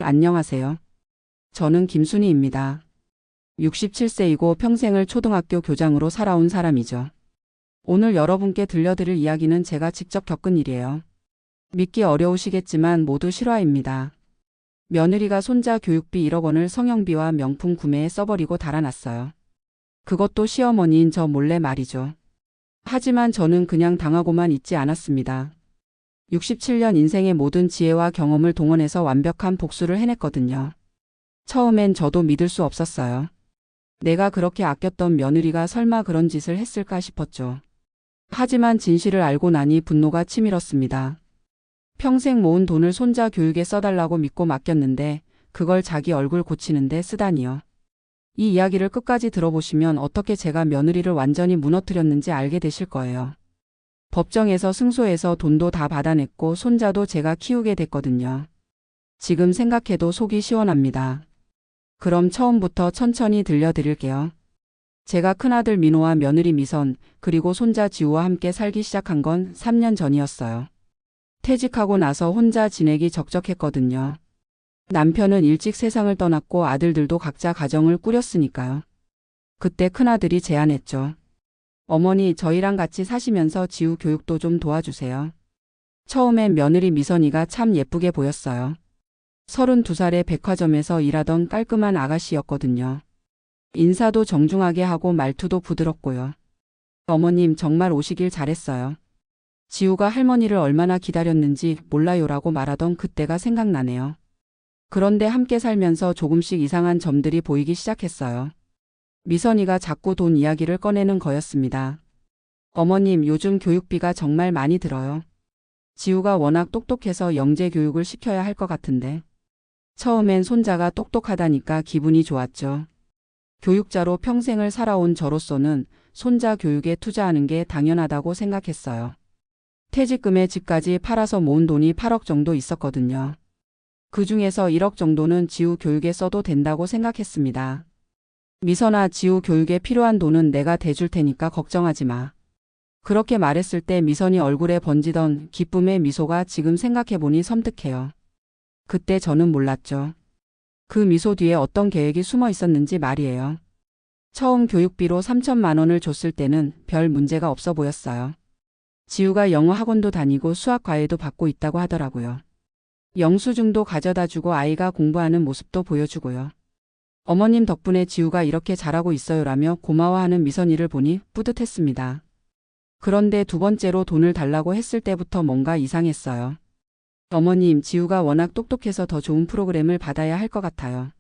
안녕하세요. 저는 김순희입니다. 67세이고 평생을 초등학교 교장으로 살아온 사람이죠. 오늘 여러분께 들려드릴 이야기는 제가 직접 겪은 일이에요. 믿기 어려우시겠지만 모두 실화입니다. 며느리가 손자 교육비 1억 원을 성형비와 명품 구매에 써버리고 달아났어요. 그것도 시어머니인 저 몰래 말이죠. 하지만 저는 그냥 당하고만 있지 않았습니다. 67년 인생의 모든 지혜와 경험을 동원해서 완벽한 복수를 해냈거든요. 처음엔 저도 믿을 수 없었어요. 내가 그렇게 아꼈던 며느리가 설마 그런 짓을 했을까 싶었죠. 하지만 진실을 알고 나니 분노가 치밀었습니다. 평생 모은 돈을 손자 교육에 써달라고 믿고 맡겼는데 그걸 자기 얼굴 고치는데 쓰다니요. 이 이야기를 끝까지 들어보시면 어떻게 제가 며느리를 완전히 무너뜨렸는지 알게 되실 거예요. 법정에서 승소해서 돈도 다 받아냈고 손자도 제가 키우게 됐거든요. 지금 생각해도 속이 시원합니다. 그럼 처음부터 천천히 들려드릴게요. 제가 큰아들 민호와 며느리 미선 그리고 손자 지우와 함께 살기 시작한 건 3년 전이었어요. 퇴직하고 나서 혼자 지내기 적적했거든요. 남편은 일찍 세상을 떠났고 아들들도 각자 가정을 꾸렸으니까요. 그때 큰아들이 제안했죠. 어머니, 저희랑 같이 사시면서 지우 교육도 좀 도와주세요. 처음엔 며느리 미선이가 참 예쁘게 보였어요. 32살에 백화점에서 일하던 깔끔한 아가씨였거든요. 인사도 정중하게 하고 말투도 부드럽고요. 어머님, 정말 오시길 잘했어요. 지우가 할머니를 얼마나 기다렸는지 몰라요라고 말하던 그때가 생각나네요. 그런데 함께 살면서 조금씩 이상한 점들이 보이기 시작했어요. 미선이가 자꾸 돈 이야기를 꺼내는 거였습니다. 어머님, 요즘 교육비가 정말 많이 들어요. 지우가 워낙 똑똑해서 영재 교육을 시켜야 할 것 같은데. 처음엔 손자가 똑똑하다니까 기분이 좋았죠. 교육자로 평생을 살아온 저로서는 손자 교육에 투자하는 게 당연하다고 생각했어요. 퇴직금에 집까지 팔아서 모은 돈이 8억 정도 있었거든요. 그 중에서 1억 정도는 지우 교육에 써도 된다고 생각했습니다. 미선아, 지우 교육에 필요한 돈은 내가 대줄 테니까 걱정하지 마. 그렇게 말했을 때 미선이 얼굴에 번지던 기쁨의 미소가 지금 생각해보니 섬뜩해요. 그때 저는 몰랐죠. 그 미소 뒤에 어떤 계획이 숨어 있었는지 말이에요. 처음 교육비로 3천만 원을 줬을 때는 별 문제가 없어 보였어요. 지우가 영어 학원도 다니고 수학 과외도 받고 있다고 하더라고요. 영수증도 가져다 주고 아이가 공부하는 모습도 보여주고요. 어머님 덕분에 지우가 이렇게 잘하고 있어요라며 고마워하는 미선이를 보니 뿌듯했습니다. 그런데 두 번째로 돈을 달라고 했을 때부터 뭔가 이상했어요. 어머님, 지우가 워낙 똑똑해서 더 좋은 프로그램을 받아야 할 것 같아요.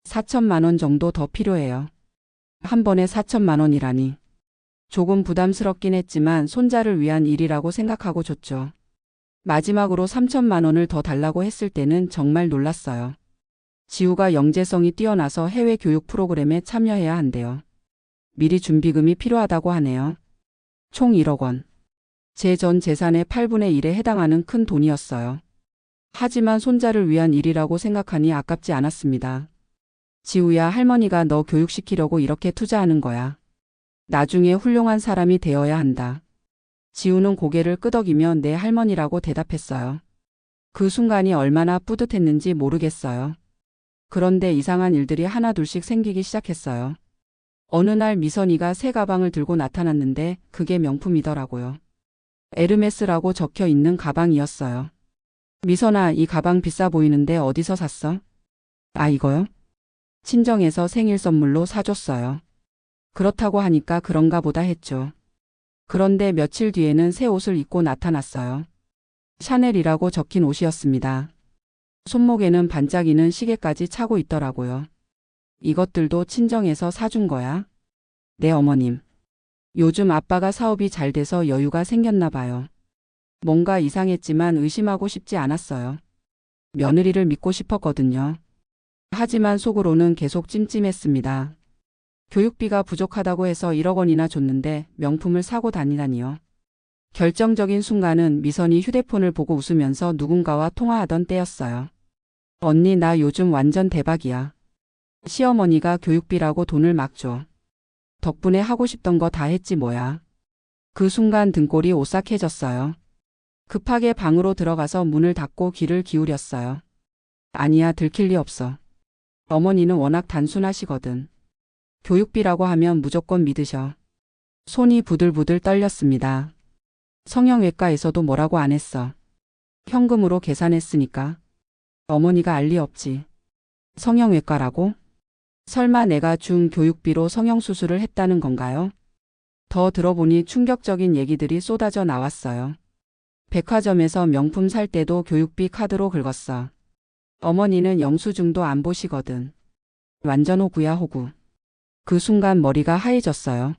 4천만 원 정도 더 필요해요. 한 번에 4천만 원이라니. 조금 부담스럽긴 했지만 손자를 위한 일이라고 생각하고 줬죠. 마지막으로 3천만 원을 더 달라고 했을 때는 정말 놀랐어요. 지우가 영재성이 뛰어나서 해외 교육 프로그램에 참여해야 한대요. 미리 준비금이 필요하다고 하네요. 총 1억 원. 제 전 재산의 8분의 1에 해당하는 큰 돈이었어요. 하지만 손자를 위한 일이라고 생각하니 아깝지 않았습니다. 지우야, 할머니가 너 교육시키려고 이렇게 투자하는 거야. 나중에 훌륭한 사람이 되어야 한다. 지우는 고개를 끄덕이며 내 할머니라고 대답했어요. 그 순간이 얼마나 뿌듯했는지 모르겠어요. 그런데 이상한 일들이 하나둘씩 생기기 시작했어요. 어느 날 미선이가 새 가방을 들고 나타났는데 그게 명품이더라고요. 에르메스라고 적혀 있는 가방이었어요. 미선아, 이 가방 비싸 보이는데 어디서 샀어? 아, 이거요? 친정에서 생일 선물로 사줬어요. 그렇다고 하니까 그런가 보다 했죠. 그런데 며칠 뒤에는 새 옷을 입고 나타났어요. 샤넬이라고 적힌 옷이었습니다. 손목에는 반짝이는 시계까지 차고 있더라고요. 이것들도 친정에서 사준 거야? 네, 어머님. 요즘 아빠가 사업이 잘 돼서 여유가 생겼나 봐요. 뭔가 이상했지만 의심하고 싶지 않았어요. 며느리를 믿고 싶었거든요. 하지만 속으로는 계속 찜찜했습니다. 교육비가 부족하다고 해서 1억 원이나 줬는데 명품을 사고 다니다니요. 결정적인 순간은 미선이 휴대폰을 보고 웃으면서 누군가와 통화하던 때였어요. 언니, 나 요즘 완전 대박이야. 시어머니가 교육비라고 돈을 막 줘. 덕분에 하고 싶던 거 다 했지 뭐야. 그 순간 등골이 오싹해졌어요. 급하게 방으로 들어가서 문을 닫고 귀를 기울였어요. 아니야, 들킬 리 없어. 어머니는 워낙 단순하시거든. 교육비라고 하면 무조건 믿으셔. 손이 부들부들 떨렸습니다. 성형외과에서도 뭐라고 안 했어. 현금으로 계산했으니까. 어머니가 알 리 없지. 성형외과라고? 설마 내가 준 교육비로 성형수술을 했다는 건가요? 더 들어보니 충격적인 얘기들이 쏟아져 나왔어요. 백화점에서 명품 살 때도 교육비 카드로 긁었어. 어머니는 영수증도 안 보시거든. 완전 호구야, 호구. 그 순간 머리가 하얘졌어요.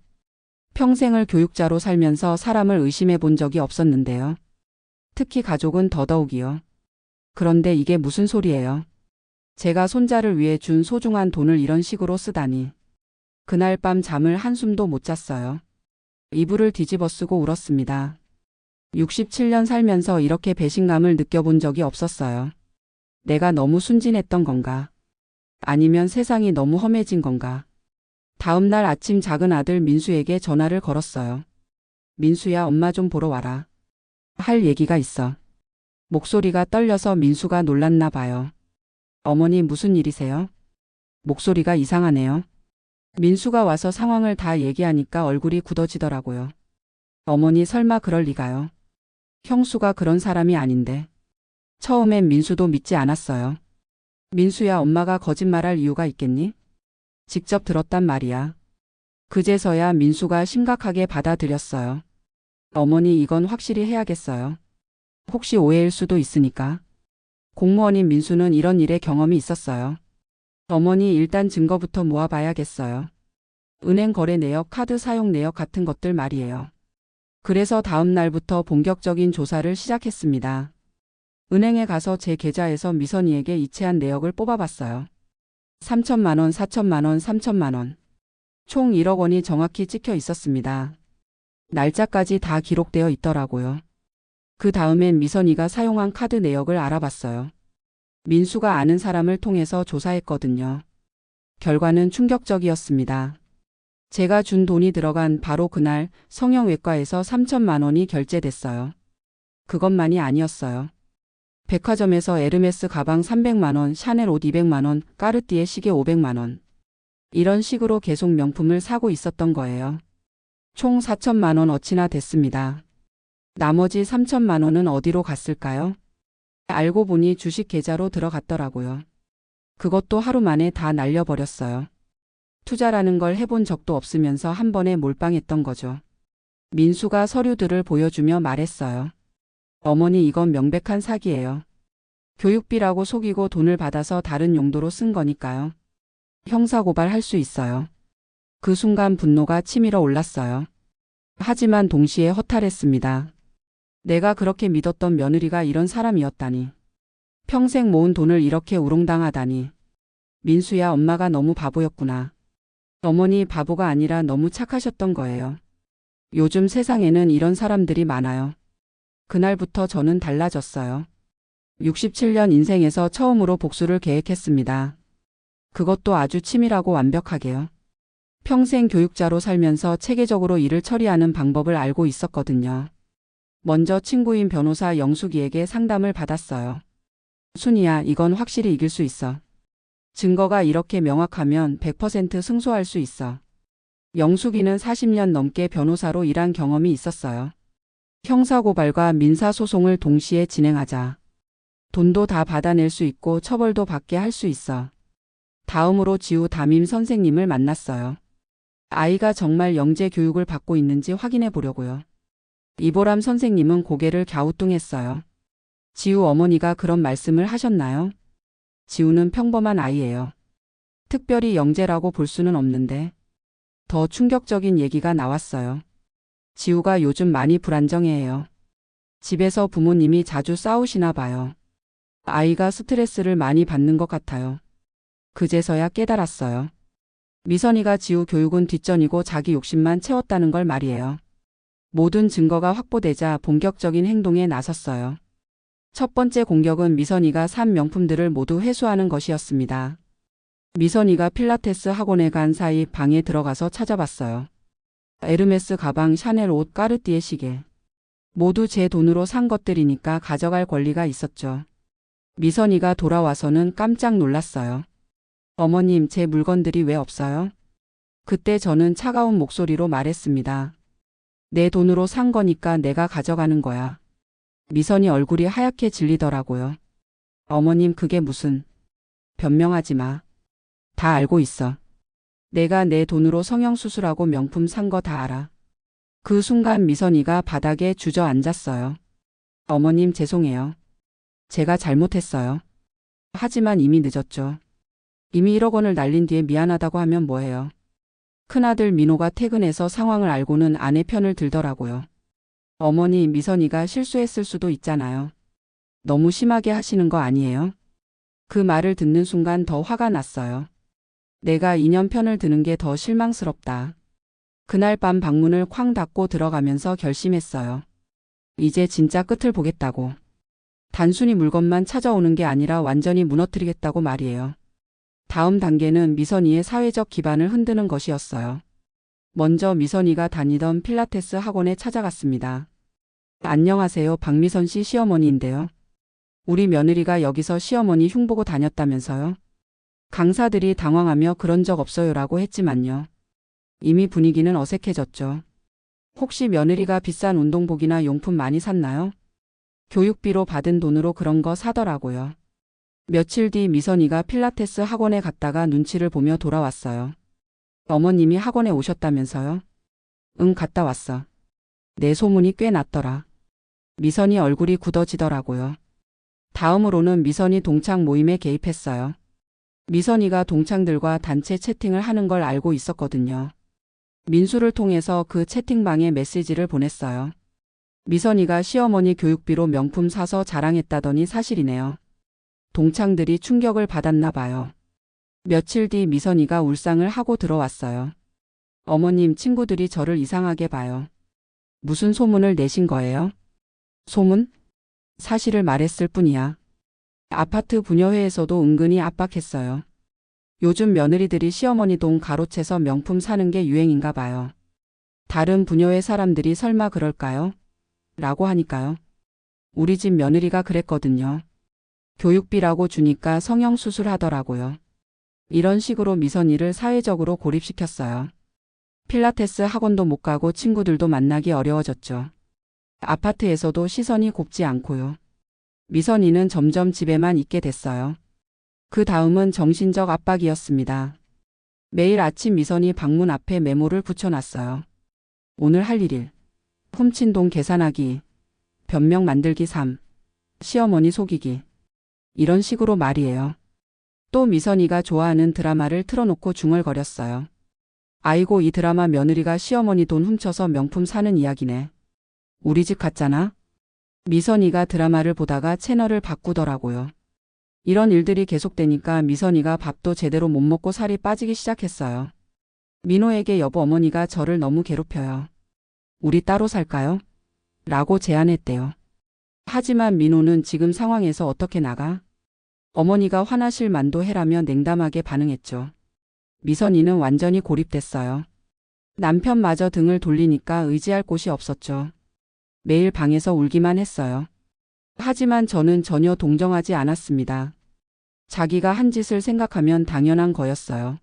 평생을 교육자로 살면서 사람을 의심해 본 적이 없었는데요. 특히 가족은 더더욱이요. 그런데 이게 무슨 소리예요? 제가 손자를 위해 준 소중한 돈을 이런 식으로 쓰다니. 그날 밤 잠을 한숨도 못 잤어요. 이불을 뒤집어 쓰고 울었습니다. 67년 살면서 이렇게 배신감을 느껴본 적이 없었어요. 내가 너무 순진했던 건가? 아니면 세상이 너무 험해진 건가? 다음 날 아침 작은 아들 민수에게 전화를 걸었어요. 민수야, 엄마 좀 보러 와라. 할 얘기가 있어. 목소리가 떨려서 민수가 놀랐나 봐요. 어머니, 무슨 일이세요? 목소리가 이상하네요. 민수가 와서 상황을 다 얘기하니까 얼굴이 굳어지더라고요. 어머니, 설마 그럴 리가요. 형수가 그런 사람이 아닌데. 처음엔 민수도 믿지 않았어요. 민수야, 엄마가 거짓말할 이유가 있겠니? 직접 들었단 말이야. 그제서야 민수가 심각하게 받아들였어요. 어머니, 이건 확실히 해야겠어요. 혹시 오해일 수도 있으니까. 공무원인 민수는 이런 일에 경험이 있었어요. 어머니, 일단 증거부터 모아봐야겠어요. 은행 거래 내역, 카드 사용 내역 같은 것들 말이에요. 그래서 다음 날부터 본격적인 조사를 시작했습니다. 은행에 가서 제 계좌에서 미선이에게 이체한 내역을 뽑아봤어요. 3천만 원, 4천만 원, 3천만 원. 총 1억 원이 정확히 찍혀 있었습니다. 날짜까지 다 기록되어 있더라고요. 그 다음엔 미선이가 사용한 카드 내역을 알아봤어요. 민수가 아는 사람을 통해서 조사했거든요. 결과는 충격적이었습니다. 제가 준 돈이 들어간 바로 그날 성형외과에서 3천만 원이 결제됐어요. 그것만이 아니었어요. 백화점에서 에르메스 가방 300만 원, 샤넬 옷 200만 원, 까르띠에 시계 500만 원. 이런 식으로 계속 명품을 사고 있었던 거예요. 총 4천만 원 어치나 됐습니다. 나머지 3천만 원은 어디로 갔을까요? 알고 보니 주식 계좌로 들어갔더라고요. 그것도 하루 만에 다 날려버렸어요. 투자라는 걸 해본 적도 없으면서 한 번에 몰빵했던 거죠. 민수가 서류들을 보여주며 말했어요. 어머니, 이건 명백한 사기예요. 교육비라고 속이고 돈을 받아서 다른 용도로 쓴 거니까요. 형사고발할 수 있어요. 그 순간 분노가 치밀어 올랐어요. 하지만 동시에 허탈했습니다. 내가 그렇게 믿었던 며느리가 이런 사람이었다니. 평생 모은 돈을 이렇게 우롱당하다니. 민수야, 엄마가 너무 바보였구나. 어머니, 바보가 아니라 너무 착하셨던 거예요. 요즘 세상에는 이런 사람들이 많아요. 그날부터 저는 달라졌어요. 67년 인생에서 처음으로 복수를 계획했습니다. 그것도 아주 치밀하고 완벽하게요. 평생 교육자로 살면서 체계적으로 일을 처리하는 방법을 알고 있었거든요. 먼저 친구인 변호사 영숙이에게 상담을 받았어요. 순이야, 이건 확실히 이길 수 있어. 증거가 이렇게 명확하면 100% 승소할 수 있어. 영숙이는 40년 넘게 변호사로 일한 경험이 있었어요. 형사고발과 민사소송을 동시에 진행하자. 돈도 다 받아낼 수 있고 처벌도 받게 할 수 있어. 다음으로 지우 담임 선생님을 만났어요. 아이가 정말 영재 교육을 받고 있는지 확인해 보려고요. 이보람 선생님은 고개를 갸우뚱했어요. 지우 어머니가 그런 말씀을 하셨나요? 지우는 평범한 아이예요. 특별히 영재라고 볼 수는 없는데. 더 충격적인 얘기가 나왔어요. 지우가 요즘 많이 불안정해해요. 집에서 부모님이 자주 싸우시나 봐요. 아이가 스트레스를 많이 받는 것 같아요. 그제서야 깨달았어요. 미선이가 지우 교육은 뒷전이고 자기 욕심만 채웠다는 걸 말이에요. 모든 증거가 확보되자 본격적인 행동에 나섰어요. 첫 번째 공격은 미선이가 산 명품들을 모두 회수하는 것이었습니다. 미선이가 필라테스 학원에 간 사이 방에 들어가서 찾아봤어요. 에르메스 가방, 샤넬 옷, 까르띠에 시계. 모두 제 돈으로 산 것들이니까 가져갈 권리가 있었죠. 미선이가 돌아와서는 깜짝 놀랐어요. 어머님, 제 물건들이 왜 없어요? 그때 저는 차가운 목소리로 말했습니다. 내 돈으로 산 거니까 내가 가져가는 거야. 미선이 얼굴이 하얗게 질리더라고요. 어머님, 그게 무슨... 변명하지 마. 다 알고 있어. 내가 내 돈으로 성형수술하고 명품 산 거 다 알아. 그 순간 미선이가 바닥에 주저앉았어요. 어머님, 죄송해요. 제가 잘못했어요. 하지만 이미 늦었죠. 이미 1억 원을 날린 뒤에 미안하다고 하면 뭐해요. 큰아들 민호가 퇴근해서 상황을 알고는 아내 편을 들더라고요. 어머니, 미선이가 실수했을 수도 있잖아요. 너무 심하게 하시는 거 아니에요? 그 말을 듣는 순간 더 화가 났어요. 내가 인연 편을 드는 게 더 실망스럽다. 그날 밤 방문을 쾅 닫고 들어가면서 결심했어요. 이제 진짜 끝을 보겠다고. 단순히 물건만 찾아오는 게 아니라 완전히 무너뜨리겠다고 말이에요. 다음 단계는 미선이의 사회적 기반을 흔드는 것이었어요. 먼저 미선이가 다니던 필라테스 학원에 찾아갔습니다. 안녕하세요. 박미선 씨 시어머니인데요. 우리 며느리가 여기서 시어머니 흉보고 다녔다면서요? 강사들이 당황하며 그런 적 없어요라고 했지만요. 이미 분위기는 어색해졌죠. 혹시 며느리가 비싼 운동복이나 용품 많이 샀나요? 교육비로 받은 돈으로 그런 거 사더라고요. 며칠 뒤 미선이가 필라테스 학원에 갔다가 눈치를 보며 돌아왔어요. 어머님이 학원에 오셨다면서요? 응, 갔다 왔어. 내 소문이 꽤 났더라. 미선이 얼굴이 굳어지더라고요. 다음으로는 미선이 동창 모임에 개입했어요. 미선이가 동창들과 단체 채팅을 하는 걸 알고 있었거든요. 민수를 통해서 그 채팅방에 메시지를 보냈어요. 미선이가 시어머니 교육비로 명품 사서 자랑했다더니 사실이네요. 동창들이 충격을 받았나 봐요. 며칠 뒤 미선이가 울상을 하고 들어왔어요. 어머님, 친구들이 저를 이상하게 봐요. 무슨 소문을 내신 거예요? 소문? 사실을 말했을 뿐이야. 아파트 부녀회에서도 은근히 압박했어요. 요즘 며느리들이 시어머니 돈 가로채서 명품 사는 게 유행인가 봐요. 다른 부녀회 사람들이 설마 그럴까요? 라고 하니까요. 우리 집 며느리가 그랬거든요. 교육비라고 주니까 성형수술 하더라고요. 이런 식으로 미선이를 사회적으로 고립시켰어요. 필라테스 학원도 못 가고 친구들도 만나기 어려워졌죠. 아파트에서도 시선이 곱지 않고요. 미선이는 점점 집에만 있게 됐어요. 그 다음은 정신적 압박이었습니다. 매일 아침 미선이 방문 앞에 메모를 붙여놨어요. 오늘 할 일. 훔친 돈 계산하기. 변명 만들기 3. 시어머니 속이기. 이런 식으로 말이에요. 또 미선이가 좋아하는 드라마를 틀어놓고 중얼거렸어요. 아이고, 이 드라마 며느리가 시어머니 돈 훔쳐서 명품 사는 이야기네. 우리 집 같잖아. 미선이가 드라마를 보다가 채널을 바꾸더라고요. 이런 일들이 계속되니까 미선이가 밥도 제대로 못 먹고 살이 빠지기 시작했어요. 민호에게 여보, 어머니가 저를 너무 괴롭혀요. 우리 따로 살까요? 라고 제안했대요. 하지만 민호는 지금 상황에서 어떻게 나가? 어머니가 화나실 만도 해라며 냉담하게 반응했죠. 미선이는 완전히 고립됐어요. 남편마저 등을 돌리니까 의지할 곳이 없었죠. 매일 방에서 울기만 했어요. 하지만 저는 전혀 동정하지 않았습니다. 자기가 한 짓을 생각하면 당연한 거였어요.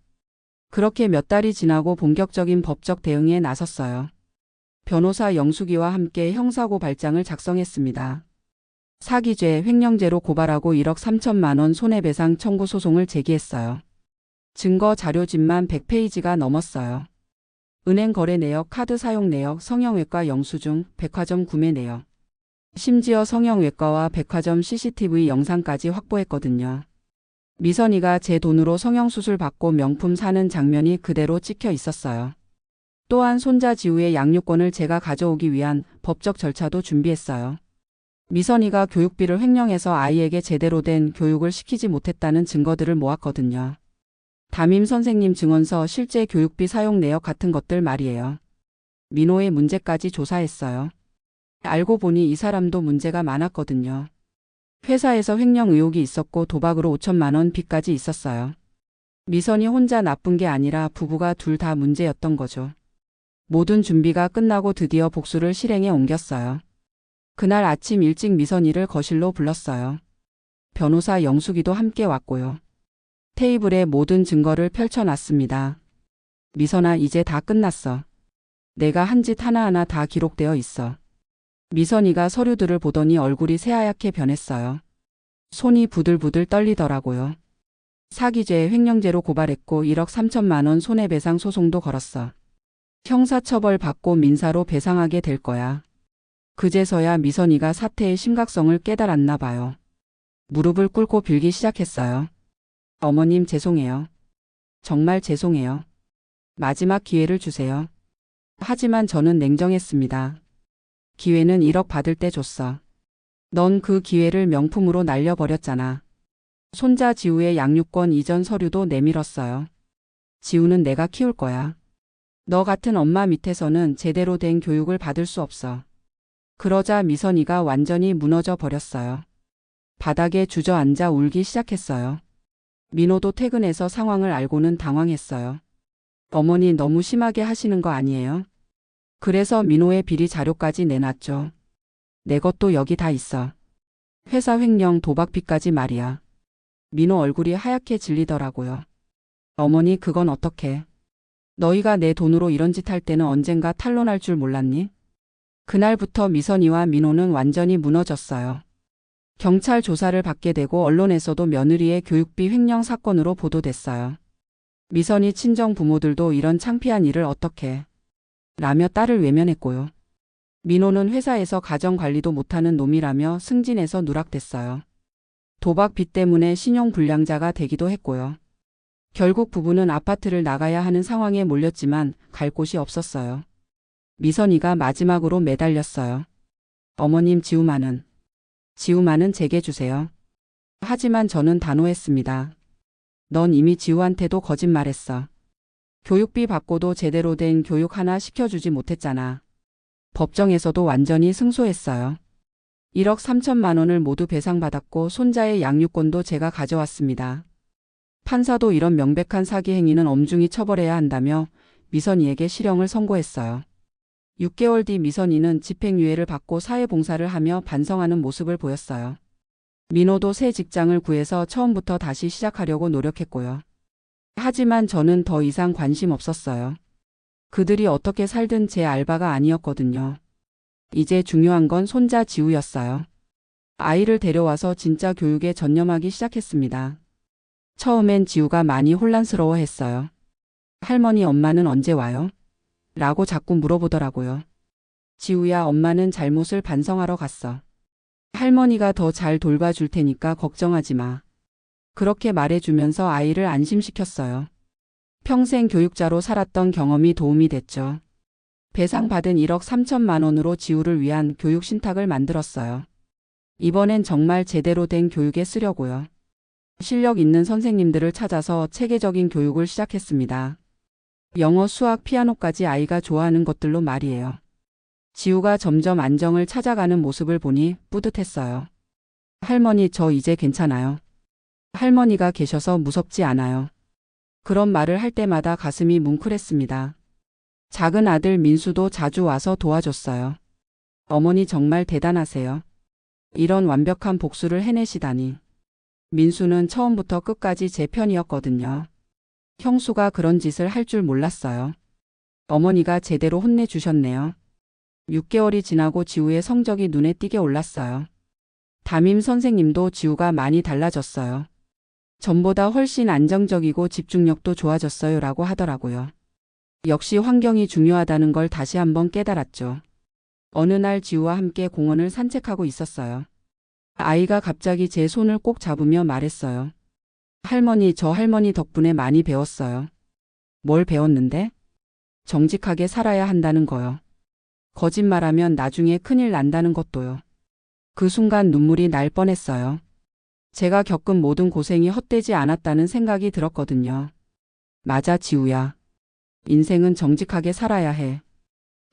그렇게 몇 달이 지나고 본격적인 법적 대응에 나섰어요. 변호사 영숙이와 함께 형사고발장을 작성했습니다. 사기죄, 횡령죄로 고발하고 1억 3천만 원 손해배상 청구 소송을 제기했어요. 증거 자료집만 100페이지가 넘었어요. 은행 거래 내역, 카드 사용 내역, 성형외과 영수증, 백화점 구매 내역. 심지어 성형외과와 백화점 CCTV 영상까지 확보했거든요. 미선이가 제 돈으로 성형수술 받고 명품 사는 장면이 그대로 찍혀 있었어요. 또한 손자 지우의 양육권을 제가 가져오기 위한 법적 절차도 준비했어요. 미선이가 교육비를 횡령해서 아이에게 제대로 된 교육을 시키지 못했다는 증거들을 모았거든요. 담임 선생님 증언서, 실제 교육비 사용 내역 같은 것들 말이에요. 민호의 문제까지 조사했어요. 알고 보니 이 사람도 문제가 많았거든요. 회사에서 횡령 의혹이 있었고 도박으로 5천만 원 빚까지 있었어요. 미선이 혼자 나쁜 게 아니라 부부가 둘 다 문제였던 거죠. 모든 준비가 끝나고 드디어 복수를 실행에 옮겼어요. 그날 아침 일찍 미선이를 거실로 불렀어요. 변호사 영숙이도 함께 왔고요. 테이블에 모든 증거를 펼쳐놨습니다. 미선아, 이제 다 끝났어. 내가 한 짓 하나하나 다 기록되어 있어. 미선이가 서류들을 보더니 얼굴이 새하얗게 변했어요. 손이 부들부들 떨리더라고요. 사기죄, 횡령죄로 고발했고 1억 3천만 원 손해배상 소송도 걸었어. 형사처벌 받고 민사로 배상하게 될 거야. 그제서야 미선이가 사태의 심각성을 깨달았나 봐요. 무릎을 꿇고 빌기 시작했어요. 어머님, 죄송해요. 정말 죄송해요. 마지막 기회를 주세요. 하지만 저는 냉정했습니다. 기회는 1억 받을 때 줬어. 넌 그 기회를 명품으로 날려버렸잖아. 손자 지우의 양육권 이전 서류도 내밀었어요. 지우는 내가 키울 거야. 너 같은 엄마 밑에서는 제대로 된 교육을 받을 수 없어. 그러자 미선이가 완전히 무너져 버렸어요. 바닥에 주저앉아 울기 시작했어요. 민호도 퇴근해서 상황을 알고는 당황했어요. 어머니, 너무 심하게 하시는 거 아니에요? 그래서 민호의 비리 자료까지 내놨죠. 내 것도 여기 다 있어. 회사 횡령, 도박비까지 말이야. 민호 얼굴이 하얗게 질리더라고요. 어머니, 그건 어떡해. 너희가 내 돈으로 이런 짓 할 때는 언젠가 탄론할 줄 몰랐니? 그날부터 미선이와 민호는 완전히 무너졌어요. 경찰 조사를 받게 되고 언론에서도 며느리의 교육비 횡령 사건으로 보도됐어요. 미선이 친정 부모들도 이런 창피한 일을 어떻게 라며 딸을 외면했고요. 민호는 회사에서 가정관리도 못하는 놈이라며 승진해서 누락됐어요. 도박 빚 때문에 신용불량자가 되기도 했고요. 결국 부부는 아파트를 나가야 하는 상황에 몰렸지만 갈 곳이 없었어요. 미선이가 마지막으로 매달렸어요. 어머님, 지우만은 제게 주세요. 하지만 저는 단호했습니다. 넌 이미 지우한테도 거짓말했어. 교육비 받고도 제대로 된 교육 하나 시켜주지 못했잖아. 법정에서도 완전히 승소했어요. 1억 3천만 원을 모두 배상받았고 손자의 양육권도 제가 가져왔습니다. 판사도 이런 명백한 사기 행위는 엄중히 처벌해야 한다며 미선이에게 실형을 선고했어요. 6개월 뒤 미선이는 집행유예를 받고 사회봉사를 하며 반성하는 모습을 보였어요. 민호도 새 직장을 구해서 처음부터 다시 시작하려고 노력했고요. 하지만 저는 더 이상 관심 없었어요. 그들이 어떻게 살든 제 알바가 아니었거든요. 이제 중요한 건 손자 지우였어요. 아이를 데려와서 진짜 교육에 전념하기 시작했습니다. 처음엔 지우가 많이 혼란스러워했어요. 할머니, 엄마는 언제 와요? 라고 자꾸 물어보더라고요. 지우야, 엄마는 잘못을 반성하러 갔어. 할머니가 더 잘 돌봐줄 테니까 걱정하지 마. 그렇게 말해주면서 아이를 안심시켰어요. 평생 교육자로 살았던 경험이 도움이 됐죠. 배상받은 1억 3천만 원으로 지우를 위한 교육 신탁을 만들었어요. 이번엔 정말 제대로 된 교육에 쓰려고요. 실력 있는 선생님들을 찾아서 체계적인 교육을 시작했습니다. 영어, 수학, 피아노까지 아이가 좋아하는 것들로 말이에요. 지우가 점점 안정을 찾아가는 모습을 보니 뿌듯했어요. 할머니, 저 이제 괜찮아요. 할머니가 계셔서 무섭지 않아요. 그런 말을 할 때마다 가슴이 뭉클했습니다. 작은 아들 민수도 자주 와서 도와줬어요. 어머니, 정말 대단하세요. 이런 완벽한 복수를 해내시다니. 민수는 처음부터 끝까지 제 편이었거든요. 형수가 그런 짓을 할 줄 몰랐어요. 어머니가 제대로 혼내주셨네요. 6개월이 지나고 지우의 성적이 눈에 띄게 올랐어요. 담임 선생님도 지우가 많이 달라졌어요. 전보다 훨씬 안정적이고 집중력도 좋아졌어요 라고 하더라고요. 역시 환경이 중요하다는 걸 다시 한번 깨달았죠. 어느 날 지우와 함께 공원을 산책하고 있었어요. 아이가 갑자기 제 손을 꼭 잡으며 말했어요. 할머니, 저 할머니 덕분에 많이 배웠어요. 뭘 배웠는데? 정직하게 살아야 한다는 거요. 거짓말하면 나중에 큰일 난다는 것도요. 그 순간 눈물이 날 뻔했어요. 제가 겪은 모든 고생이 헛되지 않았다는 생각이 들었거든요. 맞아, 지우야. 인생은 정직하게 살아야 해.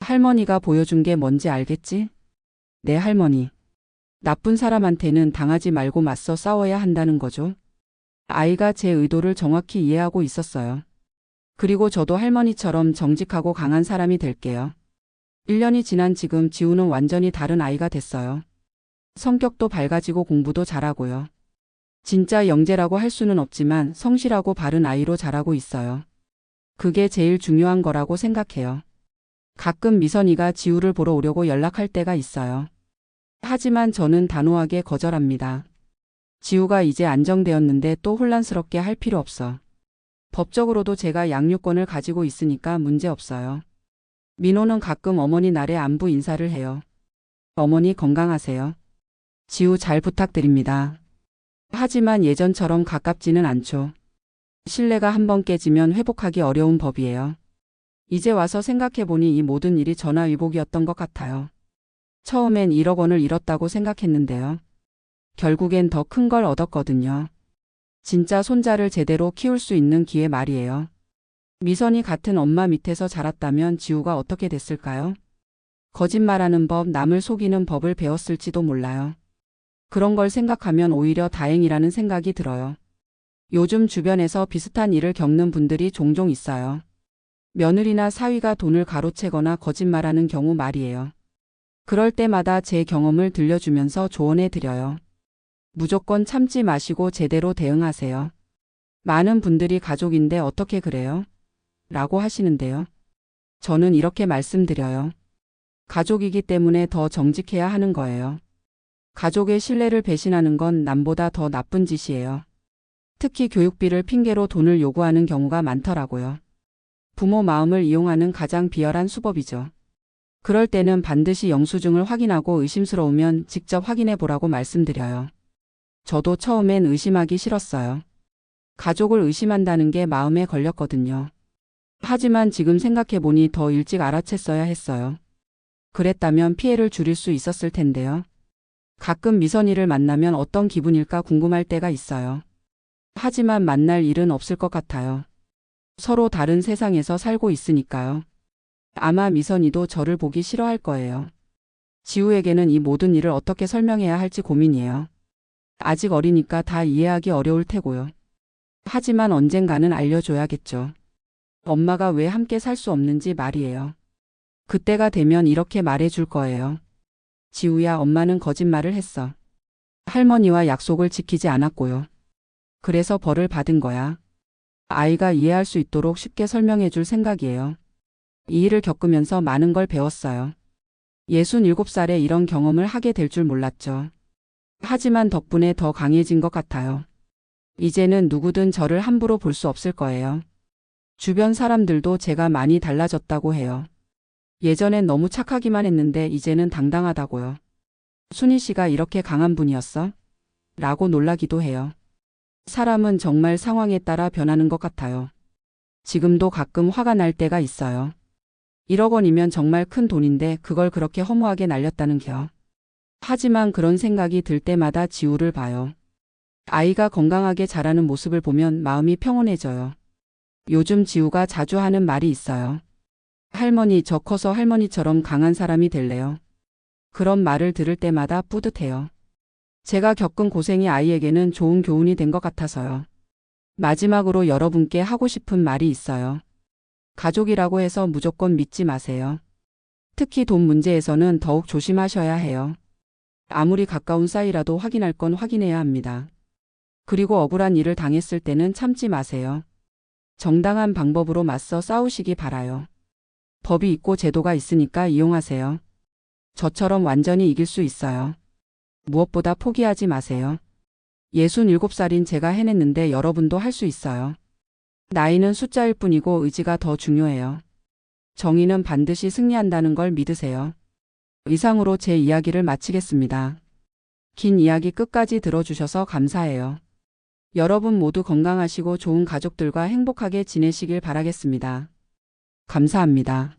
할머니가 보여준 게 뭔지 알겠지? 네, 할머니. 나쁜 사람한테는 당하지 말고 맞서 싸워야 한다는 거죠. 아이가 제 의도를 정확히 이해하고 있었어요. 그리고 저도 할머니처럼 정직하고 강한 사람이 될게요. 1년이 지난 지금 지우는 완전히 다른 아이가 됐어요. 성격도 밝아지고 공부도 잘하고요. 진짜 영재라고 할 수는 없지만 성실하고 바른 아이로 자라고 있어요. 그게 제일 중요한 거라고 생각해요. 가끔 미선이가 지우를 보러 오려고 연락할 때가 있어요. 하지만 저는 단호하게 거절합니다. 지우가 이제 안정되었는데 또 혼란스럽게 할 필요 없어. 법적으로도 제가 양육권을 가지고 있으니까 문제 없어요. 민호는 가끔 어머니 날에 안부 인사를 해요. 어머니 건강하세요. 지우 잘 부탁드립니다. 하지만 예전처럼 가깝지는 않죠. 신뢰가 한번 깨지면 회복하기 어려운 법이에요. 이제 와서 생각해보니 이 모든 일이 전화위복이었던 것 같아요. 처음엔 1억 원을 잃었다고 생각했는데요. 결국엔 더 큰 걸 얻었거든요. 진짜 손자를 제대로 키울 수 있는 기회 말이에요. 미선이 같은 엄마 밑에서 자랐다면 지우가 어떻게 됐을까요? 거짓말하는 법, 남을 속이는 법을 배웠을지도 몰라요. 그런 걸 생각하면 오히려 다행이라는 생각이 들어요. 요즘 주변에서 비슷한 일을 겪는 분들이 종종 있어요. 며느리나 사위가 돈을 가로채거나 거짓말하는 경우 말이에요. 그럴 때마다 제 경험을 들려주면서 조언해 드려요. 무조건 참지 마시고 제대로 대응하세요. 많은 분들이 가족인데 어떻게 그래요? 라고 하시는데요. 저는 이렇게 말씀드려요. 가족이기 때문에 더 정직해야 하는 거예요. 가족의 신뢰를 배신하는 건 남보다 더 나쁜 짓이에요. 특히 교육비를 핑계로 돈을 요구하는 경우가 많더라고요. 부모 마음을 이용하는 가장 비열한 수법이죠. 그럴 때는 반드시 영수증을 확인하고 의심스러우면 직접 확인해 보라고 말씀드려요. 저도 처음엔 의심하기 싫었어요. 가족을 의심한다는 게 마음에 걸렸거든요. 하지만 지금 생각해보니 더 일찍 알아챘어야 했어요. 그랬다면 피해를 줄일 수 있었을 텐데요. 가끔 미선이를 만나면 어떤 기분일까 궁금할 때가 있어요. 하지만 만날 일은 없을 것 같아요. 서로 다른 세상에서 살고 있으니까요. 아마 미선이도 저를 보기 싫어할 거예요. 지우에게는 이 모든 일을 어떻게 설명해야 할지 고민이에요. 아직 어리니까 다 이해하기 어려울 테고요. 하지만 언젠가는 알려줘야겠죠. 엄마가 왜 함께 살 수 없는지 말이에요. 그때가 되면 이렇게 말해줄 거예요. 지우야, 엄마는 거짓말을 했어. 할머니와 약속을 지키지 않았고요. 그래서 벌을 받은 거야. 아이가 이해할 수 있도록 쉽게 설명해 줄 생각이에요. 이 일을 겪으면서 많은 걸 배웠어요. 67살에 이런 경험을 하게 될 줄 몰랐죠. 하지만 덕분에 더 강해진 것 같아요. 이제는 누구든 저를 함부로 볼 수 없을 거예요. 주변 사람들도 제가 많이 달라졌다고 해요. 예전엔 너무 착하기만 했는데 이제는 당당하다고요. 순희 씨가 이렇게 강한 분이었어? 라고 놀라기도 해요. 사람은 정말 상황에 따라 변하는 것 같아요. 지금도 가끔 화가 날 때가 있어요. 1억 원이면 정말 큰 돈인데 그걸 그렇게 허무하게 날렸다는 겨. 하지만 그런 생각이 들 때마다 지우를 봐요. 아이가 건강하게 자라는 모습을 보면 마음이 평온해져요. 요즘 지우가 자주 하는 말이 있어요. 할머니, 저 커서 할머니처럼 강한 사람이 될래요. 그런 말을 들을 때마다 뿌듯해요. 제가 겪은 고생이 아이에게는 좋은 교훈이 된 것 같아서요. 마지막으로 여러분께 하고 싶은 말이 있어요. 가족이라고 해서 무조건 믿지 마세요. 특히 돈 문제에서는 더욱 조심하셔야 해요. 아무리 가까운 사이라도 확인할 건 확인해야 합니다. 그리고 억울한 일을 당했을 때는 참지 마세요. 정당한 방법으로 맞서 싸우시기 바라요. 법이 있고 제도가 있으니까 이용하세요. 저처럼 완전히 이길 수 있어요. 무엇보다 포기하지 마세요. 67살인 제가 해냈는데 여러분도 할 수 있어요. 나이는 숫자일 뿐이고 의지가 더 중요해요. 정의는 반드시 승리한다는 걸 믿으세요. 이상으로 제 이야기를 마치겠습니다. 긴 이야기 끝까지 들어주셔서 감사해요. 여러분 모두 건강하시고 좋은 가족들과 행복하게 지내시길 바라겠습니다. 감사합니다.